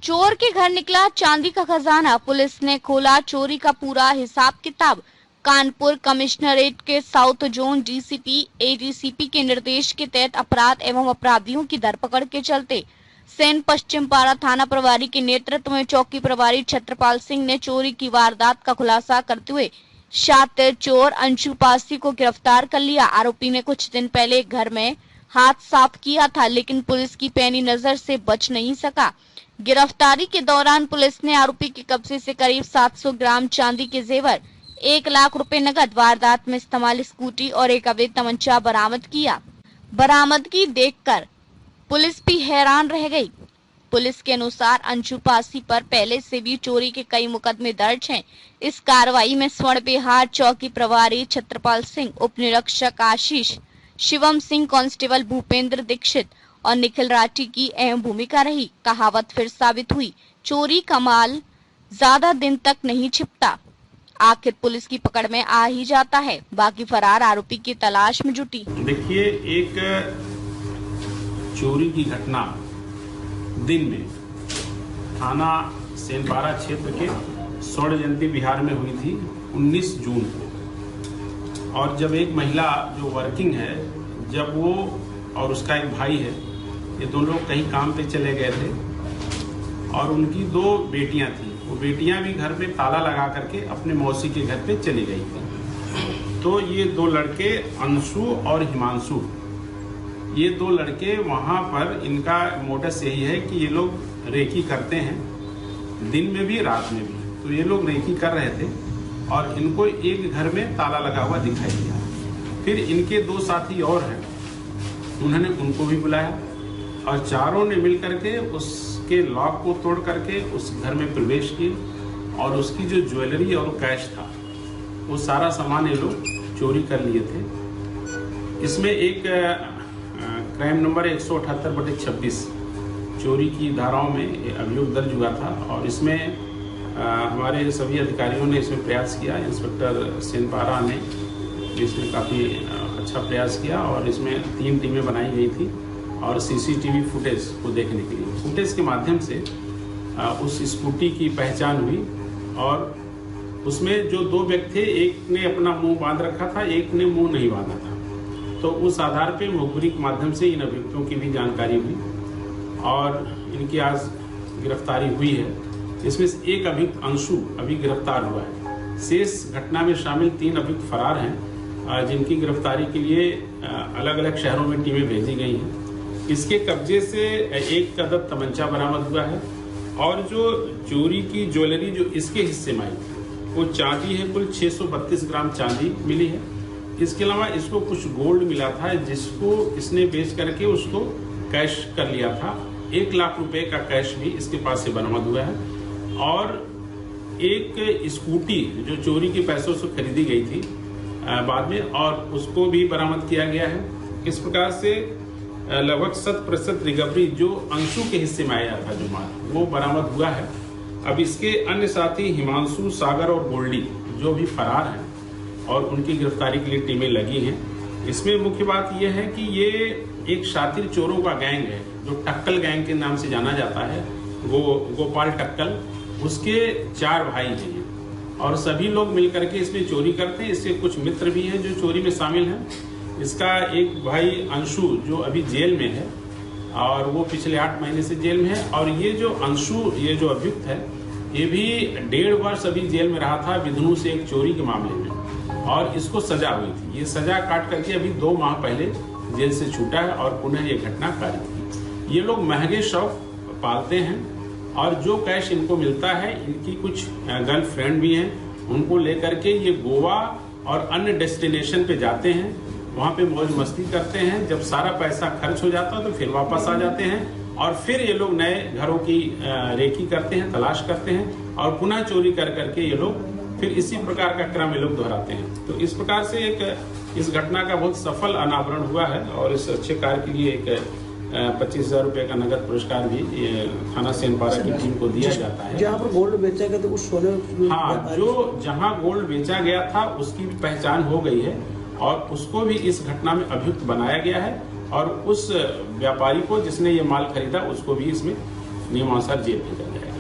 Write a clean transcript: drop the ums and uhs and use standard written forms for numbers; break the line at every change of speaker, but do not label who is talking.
चोर के घर निकला चांदी का खजाना, पुलिस ने खोला चोरी का पूरा हिसाब किताब। कानपुर कमिश्नरेट के साउथ जोन डीसीपी एडीसीपी के निर्देश के तहत अपराध एवं अपराधियों की धरपकड़ के चलते सेन पश्चिम पारा थाना प्रभारी के नेतृत्व में चौकी प्रभारी छत्रपाल सिंह ने चोरी की वारदात का खुलासा करते हुए शातिर चोर अंशु पासी को गिरफ्तार कर लिया। आरोपी ने कुछ दिन पहले घर में हाथ साफ किया था, लेकिन पुलिस की पैनी नजर से बच नहीं सका। गिरफ्तारी के दौरान पुलिस ने आरोपी के कब्जे से करीब 700 ग्राम चांदी के जेवर, 1 लाख रुपए नकद, वारदात में इस्तेमाल स्कूटी और एक अवैध तमंचा बरामद किया। बरामदगी देखकर पुलिस भी हैरान रह गई। पुलिस के अनुसार अंशु पासी पर पहले से भी चोरी के कई मुकदमे दर्ज हैं। इस कार्रवाई में स्वर्ण बिहार चौकी प्रभारी छत्रपाल सिंह, उप निरीक्षक आशीष, शिवम सिंह, कांस्टेबल भूपेंद्र दीक्षित और निखिल राठी की अहम भूमिका रही। कहावत फिर साबित हुई, चोरी का माल ज्यादा दिन तक नहीं छिपता, आखिर पुलिस की पकड़ में आ ही जाता है। बाकी फरार आरोपी की तलाश में जुटी।
देखिए, एक चोरी की घटना दिन में थाना सेनपारा क्षेत्र के स्वर्ण जयंती बिहार में हुई थी 19 जून को। और जब एक महिला जो वर्किंग है, जब वो और उसका एक भाई है, ये दोनों लोग कहीं काम पे चले गए थे और उनकी 2 बेटियां थी। वो बेटियां भी घर में ताला लगा करके अपने मौसी के घर पे चली गई थी। तो ये 2 लड़के अंशु और हिमांशु, ये 2 लड़के वहां पर, इनका मोटिव यही है कि ये लोग रेकी करते हैं, दिन में भी रात में भी। तो ये लोग रेकी कर रहे थे और इनको एक घर में ताला लगा हुआ दिखाई दिया। फिर इनके 2 साथी और हैं, उन्होंने उनको भी बुलाया और चारों ने मिलकर के उसके लॉक को तोड़ करके उस घर में प्रवेश किए और उसकी जो ज्वेलरी और कैश था, वो सारा सामान ये लोग चोरी कर लिए थे। इसमें एक क्राइम नंबर 178/26 चोरी की धाराओं में अभियोग दर्ज हुआ था और इसमें हमारे सभी अधिकारियों ने इसमें प्रयास किया। इंस्पेक्टर सेनपारा ने इसमें काफ़ी अच्छा प्रयास किया और इसमें 3 टीमें बनाई गई थी और सीसीटीवी फुटेज को देखने के लिए, फुटेज के माध्यम से उस स्कूटी की पहचान हुई और उसमें जो 2 व्यक्ति थे, एक ने अपना मुंह बांध रखा था, एक ने मुंह नहीं बांधा था। तो उस आधार पे मुखबिरी के माध्यम से इन अभियुक्तों की भी जानकारी हुई और इनकी आज गिरफ्तारी हुई है। इसमें से एक अभियुक्त अंशु अभी गिरफ्तार हुआ है। शेष घटना में शामिल 3 अभियुक्त फरार हैं, जिनकी गिरफ्तारी के लिए अलग अलग शहरों में टीमें भेजी गई हैं। इसके कब्जे से एक अदद तमंचा बरामद हुआ है और जो चोरी की ज्वेलरी जो इसके हिस्से में आई वो चांदी है, कुल 632 ग्राम चांदी मिली है। इसके अलावा इसको कुछ गोल्ड मिला था, जिसको इसने बेच करके उसको कैश कर लिया था। 1 लाख रुपए का कैश भी इसके पास से बरामद हुआ है और एक स्कूटी जो चोरी के पैसों से खरीदी गई थी बाद में, और उसको भी बरामद किया गया है। इस प्रकार से लगभग 100% रिकवरी जो अंशु के हिस्से में आया था जो माल, वो बरामद हुआ है। अब इसके अन्य साथी हिमांशु, सागर और गोल्डी जो भी फरार हैं और उनकी गिरफ्तारी के लिए टीमें लगी हैं। इसमें मुख्य बात यह है कि ये एक शातिर चोरों का गैंग है जो टक्कल गैंग के नाम से जाना जाता है। गोपाल टक्कल, उसके 4 भाई हैं और सभी लोग मिलकर के इसमें चोरी करते हैं। इसके कुछ मित्र भी हैं जो चोरी में शामिल हैं। इसका एक भाई अंशु जो अभी जेल में है और वो पिछले 8 महीने से जेल में है और ये जो अंशु, ये जो अभियुक्त है, ये भी 1.5 वर्ष अभी जेल में रहा था विधनु से एक चोरी के मामले में और इसको सजा हुई थी। ये सजा काट करके अभी 2 माह पहले जेल से छूटा है और पुनः ये घटना कारित हुई। ये लोग महंगे शौक पालते हैं और जो कैश इनको मिलता है, इनकी कुछ गर्लफ्रेंड भी हैं, उनको लेकर के ये गोवा और अन्य डेस्टिनेशन पे जाते हैं, वहाँ पे मौज मस्ती करते हैं। जब सारा पैसा खर्च हो जाता है तो फिर वापस आ जाते हैं और फिर ये लोग नए घरों की रेकी करते हैं, तलाश करते हैं और पुनः चोरी कर करके ये लोग फिर इसी प्रकार का क्रम ये लोग दोहराते हैं। तो इस प्रकार से इस घटना का बहुत सफल अनावरण हुआ है और इस अच्छे कार्य के लिए एक 25,000 रुपए का नगद पुरस्कार भी थाना सेनपारा की टीम को दिया जाता है।
जहाँ पर गोल्ड बेचा गया था उस सोने,
हाँ, जो जहाँ गोल्ड बेचा गया था उसकी भी पहचान हो गई है और उसको भी इस घटना में अभियुक्त बनाया गया है और उस व्यापारी को जिसने ये माल खरीदा उसको भी इसमें नियमानुसार जेल भेजा जाएगा।